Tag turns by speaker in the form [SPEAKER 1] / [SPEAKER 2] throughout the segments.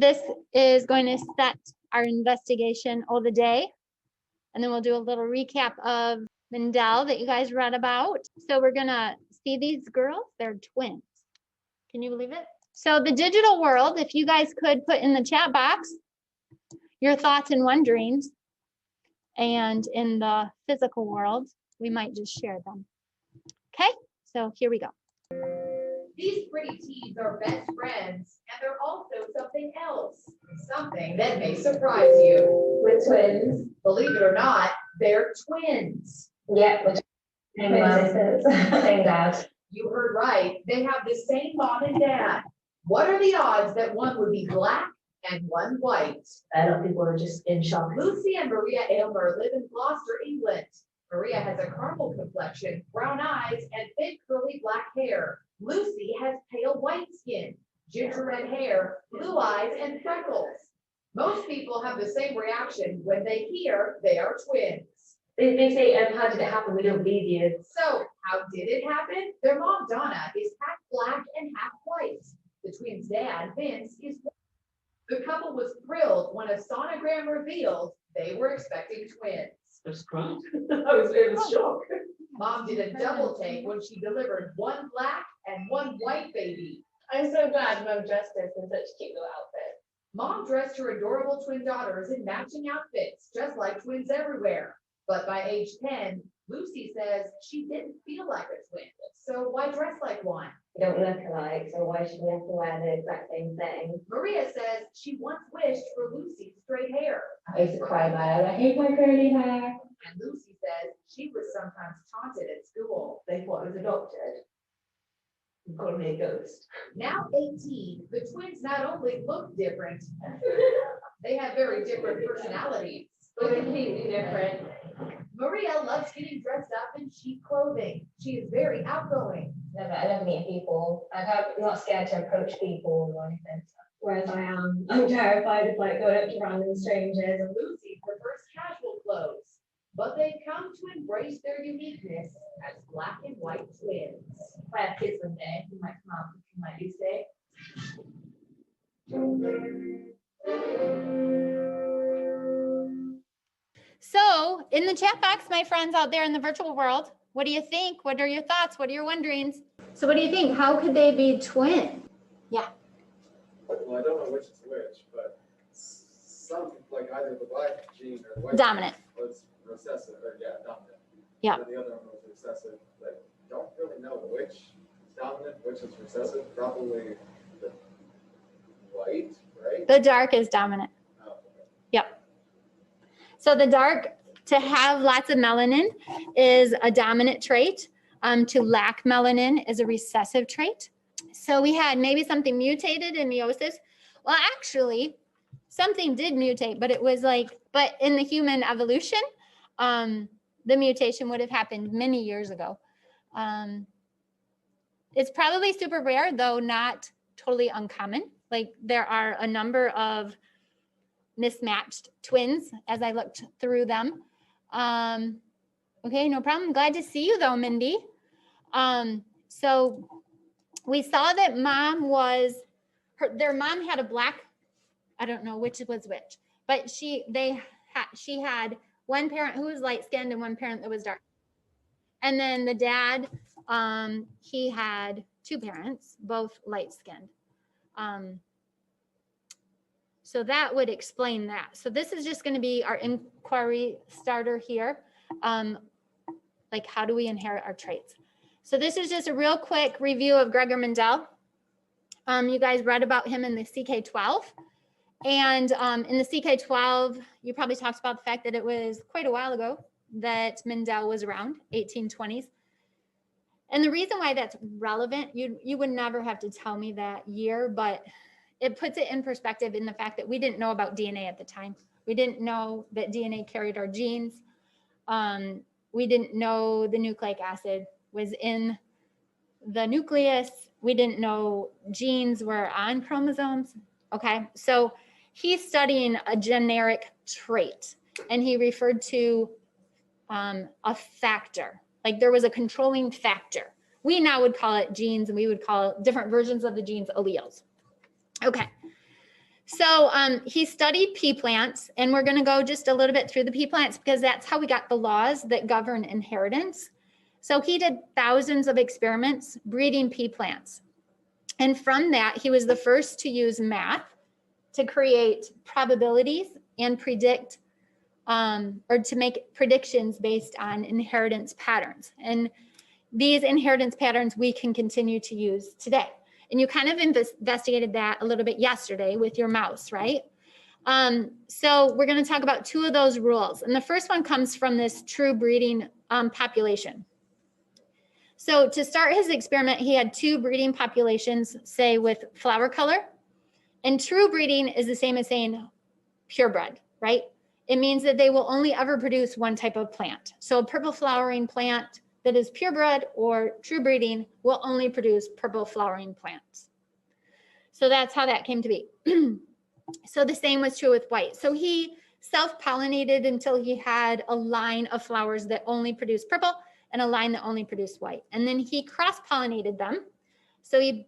[SPEAKER 1] This is going to set our investigation of the day. And then we'll do a little recap of Mendel that you guys read about. So we're gonna see these girls, they're twins. Can you believe it? So the digital world, if you guys could put in the chat box your thoughts and wonderings, and in the physical world, we might just share them. Okay, so here we go.
[SPEAKER 2] These pretty teens are best friends, and they're also something else. Something that may surprise you.
[SPEAKER 3] We're twins.
[SPEAKER 2] Believe it or not, they're twins.
[SPEAKER 3] Yeah, we're twin sisters. Same dad.
[SPEAKER 2] You heard right. They have the same mom and dad. What are the odds that one would be black and one white?
[SPEAKER 3] A lot of people are just in shock.
[SPEAKER 2] Lucy and Maria Aylmer live in Gloucester, England. Maria has a caramel complexion, brown eyes, and thick curly black hair. Lucy has pale white skin, ginger red hair, blue eyes, and freckles. Most people have the same reaction when they hear they are twins.
[SPEAKER 3] They say, how did it happen? We don't believe you.
[SPEAKER 2] So, how did it happen? Their mom, Donna, is half black and half white. The twins' dad, Vince, is white. The couple was thrilled when a sonogram revealed they were expecting twins.
[SPEAKER 3] That's great. I was in shock.
[SPEAKER 2] Mom did a double take when she delivered one black and one white baby.
[SPEAKER 3] I'm so glad Mom dressed us in such cute little outfits.
[SPEAKER 2] Mom dressed her adorable twin daughters in matching outfits, just like twins everywhere. But by age 10, Lucy says she didn't feel like a twin, so why dress like one?
[SPEAKER 3] We don't look alike, so why should we have to wear the exact same thing?
[SPEAKER 2] Maria says she once wished for Lucy's straight hair.
[SPEAKER 3] I used to cry about it. I hate my curly hair.
[SPEAKER 2] And Lucy says she was sometimes taunted at school.
[SPEAKER 3] They thought I was adopted. You called me a ghost.
[SPEAKER 2] Now 18, the twins not only look different, they have very different personalities.
[SPEAKER 3] We're completely different.
[SPEAKER 2] Maria loves getting dressed up in chic clothing. She is very outgoing.
[SPEAKER 3] I love meeting people. I'm not scared to approach people or anything. Whereas I'm terrified of going up to random strangers.
[SPEAKER 2] Lucy prefers casual clothes, but they've come to embrace their uniqueness as black and white twins.
[SPEAKER 3] If I have kids one day, you might come out and might be sick.
[SPEAKER 1] So in the chat box, my friends out there in the virtual world, what do you think? What are your thoughts? What are your wonderings? So what do you think? How could they be twin? Yeah.
[SPEAKER 4] Well, I don't know which is which, but some, like either the black gene or the white
[SPEAKER 1] Dominant.
[SPEAKER 4] gene was recessive, or dominant.
[SPEAKER 1] Yeah.
[SPEAKER 4] And the other one was recessive, but don't really know which is dominant, which is recessive. Probably the white, right?
[SPEAKER 1] The dark is dominant.
[SPEAKER 4] Oh, okay.
[SPEAKER 1] Yep. So the dark, to have lots of melanin is a dominant trait. To lack melanin is a recessive trait. So we had maybe something mutated in meiosis. Well, actually, something did mutate, but it was but in the human evolution, the mutation would have happened many years ago. It's probably super rare, though not totally uncommon. Like there are a number of mismatched twins as I looked through them. Okay, no problem. Glad to see you though, Mindy. So we saw that their mom had a black, I don't know which was which, but she had one parent who was light skinned and one parent that was dark. And then the dad, he had two parents, both light skinned. So that would explain that. So this is just going to be our inquiry starter here. Like how do we inherit our traits? So this is just a real quick review of Gregory Mendel. You guys read about him in the CK12. And in the CK12, you probably talked about the fact that it was quite a while ago that Mendel was around, 1820s. And the reason why that's relevant, you would never have to tell me that year, but it puts it in perspective in the fact that we didn't know about DNA at the time. We didn't know that DNA carried our genes. We didn't know the nucleic acid was in the nucleus. We didn't know genes were on chromosomes. Okay, so he's studying a generic trait, and he referred to a factor, like there was a controlling factor. We now would call it genes, and we would call different versions of the genes alleles. Okay, So he studied pea plants, and we're going to go just a little bit through the pea plants because that's how we got the laws that govern inheritance. So he did thousands of experiments breeding pea plants. And from that, he was the first to use math to create probabilities and predict or to make predictions based on inheritance patterns. And these inheritance patterns we can continue to use today. And you kind of investigated that a little bit yesterday with your mouse, right? So we're going to talk about two of those rules. And the first one comes from this true breeding population. So to start his experiment, he had two breeding populations, say with flower color. And true breeding is the same as saying purebred, right? It means that they will only ever produce one type of plant. So a purple flowering plant that is purebred or true breeding will only produce purple flowering plants. So that's how that came to be. So the same was true with white. So he self-pollinated until he had a line of flowers that only produced purple and a line that only produced white. And then he cross-pollinated them. So he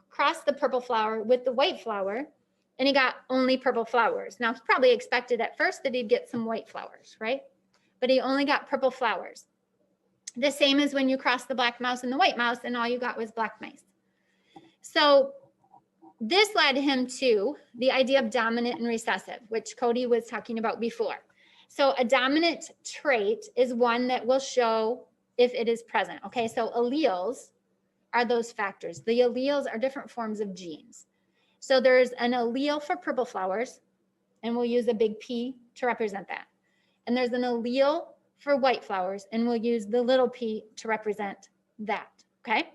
[SPEAKER 1] crossed the purple flower with the white flower, and he got only purple flowers. Now, he probably expected at first that he'd get some white flowers, right? But he only got purple flowers. The same as when you cross the black mouse and the white mouse, and all you got was black mice. So this led him to the idea of dominant and recessive, which Cody was talking about before. So a dominant trait is one that will show if it is present. Okay, so alleles are those factors. The alleles are different forms of genes. So there's an allele for purple flowers, and we'll use a big P to represent that. And there's an allele for white flowers, and we'll use the little p to represent that, okay?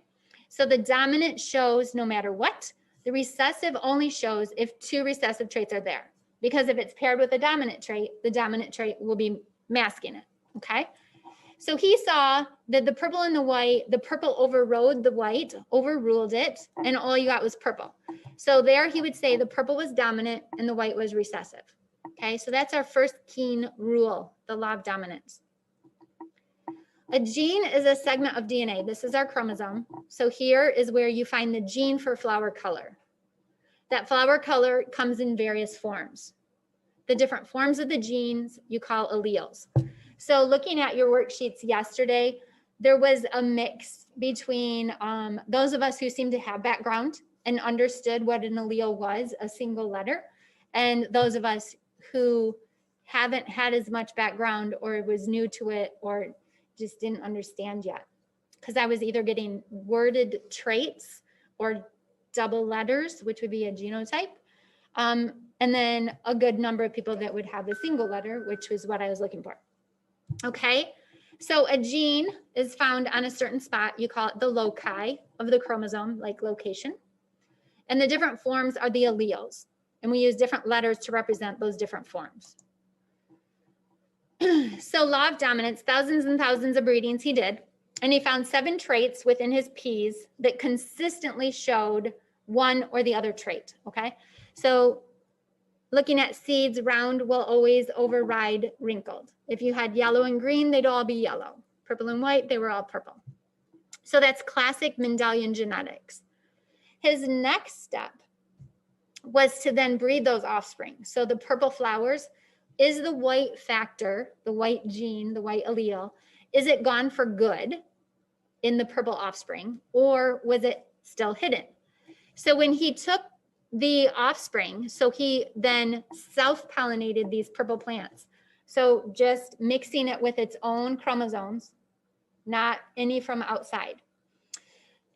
[SPEAKER 1] So the dominant shows no matter what. The recessive only shows if two recessive traits are there, because if it's paired with a dominant trait, the dominant trait will be masking it, okay? So he saw that the purple and the white, the purple overrode the white, overruled it, and all you got was purple. So there he would say the purple was dominant and the white was recessive. Okay, so that's our first keen rule, the law of dominance. A gene is a segment of DNA. This is our chromosome. So here is where you find the gene for flower color. That flower color comes in various forms. The different forms of the genes you call alleles. So looking at your worksheets yesterday, there was a mix between those of us who seemed to have background and understood what an allele was, a single letter, and those of us who haven't had as much background or was new to it or just didn't understand yet. Because I was either getting worded traits or double letters, which would be a genotype, and then a good number of people that would have a single letter, which was what I was looking for. Okay, so a gene is found on a certain spot. You call it the loci of the chromosome, like location. And the different forms are the alleles. And we use different letters to represent those different forms. So law of dominance, thousands and thousands of breedings he did. And he found 7 traits within his peas that consistently showed one or the other trait, okay? So looking at seeds, round will always override wrinkled. If you had yellow and green, they'd all be yellow. Purple and white, they were all purple. So that's classic Mendelian genetics. His next step was to then breed those offspring. So the purple flowers, is the white factor, the white gene, the white allele, is it gone for good in the purple offspring, or was it still hidden? So when he took the offspring, so he then self-pollinated these purple plants. So just mixing it with its own chromosomes, not any from outside.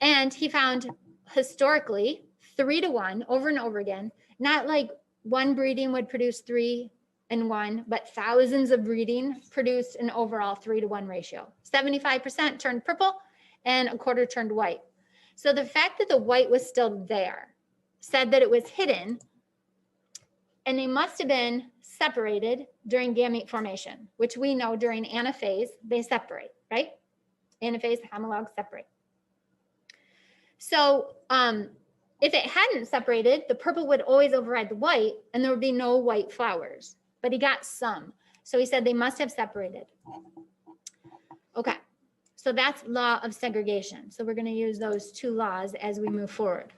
[SPEAKER 1] And he found historically 3-to-1 over and over again, not like one breeding would produce 3 and 1, but thousands of breeding produced an overall 3-to-1 ratio. 75% turned purple and a quarter turned white. So the fact that the white was still there said that it was hidden, and they must have been separated during gamete formation, which we know during anaphase, they separate, right? Anaphase, homologs separate. So if it hadn't separated, the purple would always override the white and there would be no white flowers, but he got some. So he said they must have separated. Okay, so that's law of segregation. So we're going to use those 2 laws as we move forward.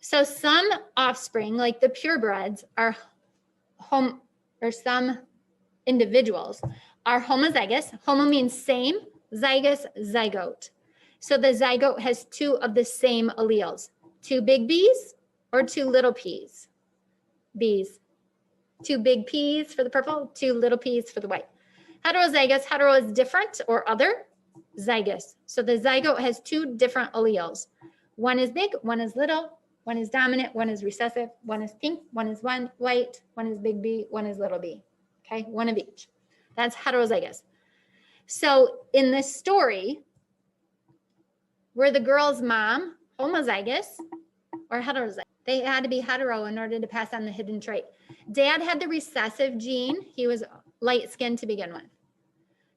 [SPEAKER 1] So some offspring, like the purebreds, are some individuals are homozygous. Homo means same, zygous, zygote. So the zygote has two of the same alleles, two big B's or two little P's. B's. Two big P's for the purple, two little P's for the white. Heterozygous, hetero is different or other, zygous. So the zygote has two different alleles. One is big, one is little, one is dominant, one is recessive, one is pink, one is white, one is big B, one is little b. Okay, one of each. That's heterozygous. So in this story, were the girl's mom homozygous or heterozygous? They had to be hetero in order to pass on the hidden trait. Dad had the recessive gene. He was light skinned to begin with.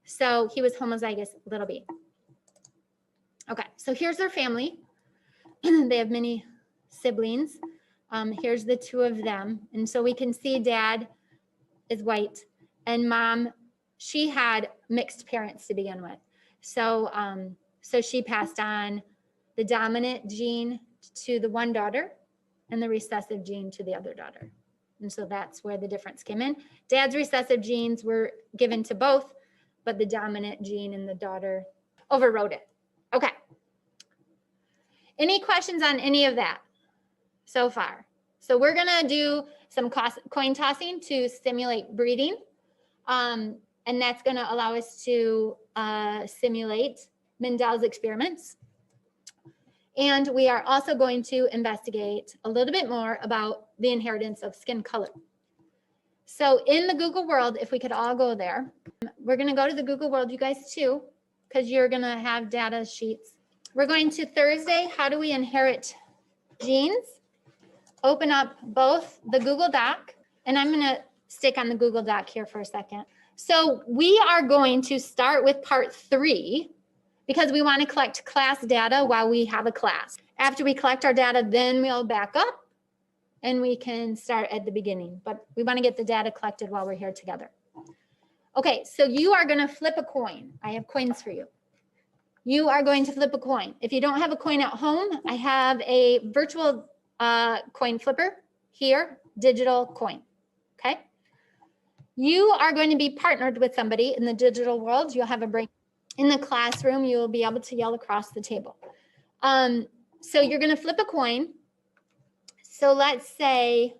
[SPEAKER 1] So he was homozygous, little b. Okay, so here's their family. They have many siblings. Here's the two of them. And so we can see dad is white and mom, she had mixed parents to begin with. So, so she passed on the dominant gene to the one daughter and the recessive gene to the other daughter. And so that's where the difference came in. Dad's recessive genes were given to both, but the dominant gene in the daughter overrode it. Okay. Any questions on any of that so far? So we're gonna do some coin tossing to simulate breeding. And that's gonna allow us to simulate Mendel's experiments. And we are also going to investigate a little bit more about the inheritance of skin color. So in the Google world, if we could all go there, we're gonna go to the Google world, you guys too, because you're gonna have data sheets. We're going to Thursday, how do we inherit genes? Open up both the Google Doc, and I'm gonna stick on the Google Doc here for a second. So we are going to start with part 3 because we want to collect class data while we have a class. After we collect our data, then we'll back up and we can start at the beginning, but we want to get the data collected while we're here together. Okay, so you are going to flip a coin. I have coins for you. You are going to flip a coin. If you don't have a coin at home, I have a virtual coin flipper here, digital coin, okay? You are going to be partnered with somebody in the digital world. You'll have a break. In the classroom, you will be able to yell across the table. So you're going to flip a coin. So let's say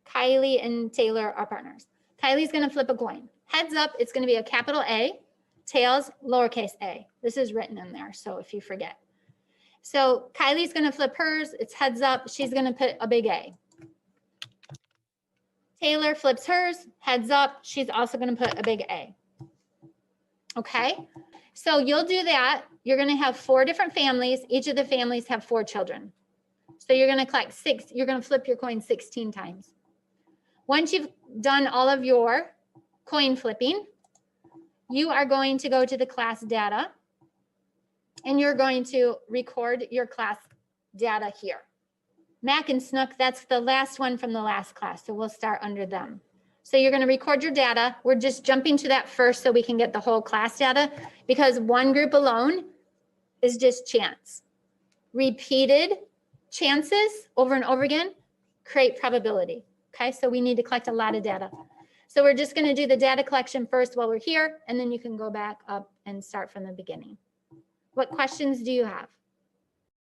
[SPEAKER 1] Kylie and Taylor are partners. Kylie's going to flip a coin. Heads up, it's going to be a capital A. Tails, lowercase a. This is written in there, so if you forget. So Kylie's going to flip hers. It's heads up. She's going to put a big A. Taylor flips hers. Heads up. She's also going to put a big A. Okay? So you'll do that. You're going to have 4 different families. Each of the families have 4 children. So you're going to collect 6. You're going to flip your coin 16 times. Once you've done all of your coin flipping, you are going to go to the class data and you're going to record your class data here. Mac and Snook, that's the last one from the last class. So we'll start under them. So you're going to record your data. We're just jumping to that first so we can get the whole class data because one group alone is just chance. Repeated chances over and over again create probability. Okay, so we need to collect a lot of data. So we're just going to do the data collection first while we're here, and then you can go back up and start from the beginning. What questions do you have?